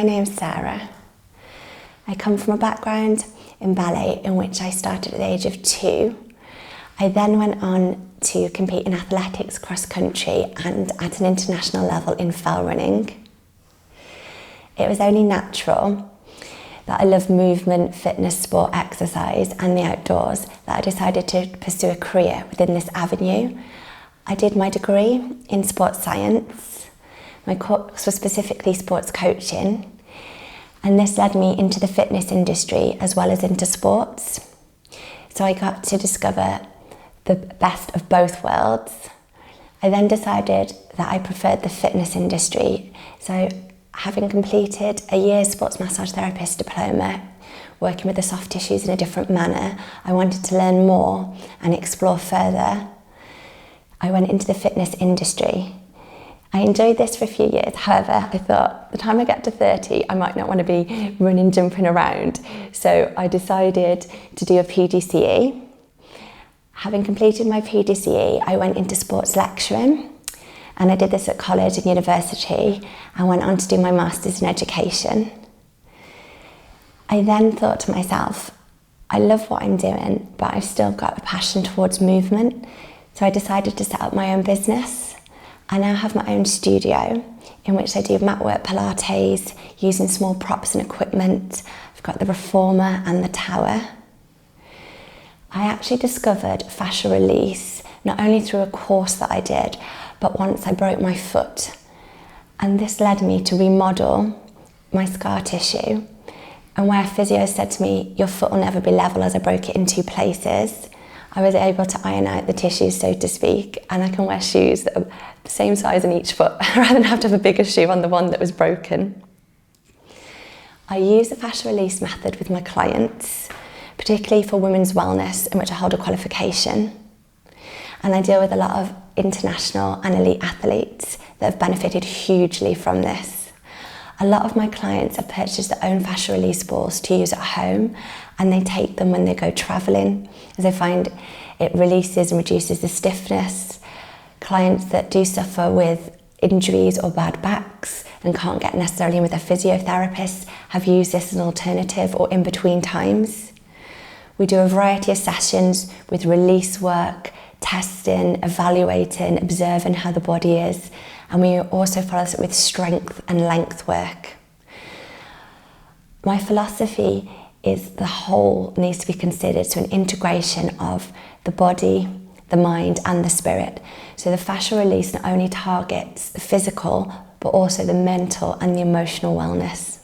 my name's Sarah. I come from a background in ballet in which I started at the age of 2. I then went on to compete in athletics cross country and at an international level in fell running. It was only natural that I love movement, fitness, sport, exercise and the outdoors that I decided to pursue a career within this avenue. I did my degree in sports science. My course was specifically sports coaching, and this led me into the fitness industry as well as into sports. So I got to discover the best of both worlds. I then decided that I preferred the fitness industry. So having completed a year's sports massage therapist diploma, working with the soft tissues in a different manner, I wanted to learn more and explore further. I went into the fitness industry. I enjoyed this for a few years. However, I thought the time I get to 30, I might not want to be running, jumping around. So I decided to do a PGCE. Having completed my PGCE, I went into sports lecturing, and I did this at college and university and went on to do my master's in education. I then thought to myself, I love what I'm doing, but I've still got a passion towards movement. So I decided to set up my own business. I now have my own studio in which I do mat work, Pilates, using small props and equipment. I've got the reformer and the tower. I actually discovered fascia release not only through a course that I did, but once I broke my foot. And this led me to remodel my scar tissue. And where physio said to me, your foot will never be level as I broke it in 2 places, I was able to iron out the tissues, so to speak, and I can wear shoes that are the same size in each foot rather than have to have a bigger shoe on the one that was broken. I use the fascia release method with my clients, particularly for women's wellness, in which I hold a qualification. And I deal with a lot of international and elite athletes that have benefited hugely from this. A lot of my clients have purchased their own fascia release balls to use at home, and they take them when they go travelling, as they find it releases and reduces the stiffness. Clients that do suffer with injuries or bad backs and can't get necessarily in with their physiotherapist have used this as an alternative or in between times. We do a variety of sessions with release work, testing, evaluating, observing how the body is, and we also follow this with strength and length work. My philosophy is the whole needs to be considered, so an integration of the body, the mind and the spirit. So the fascia release not only targets the physical, but also the mental and the emotional wellness.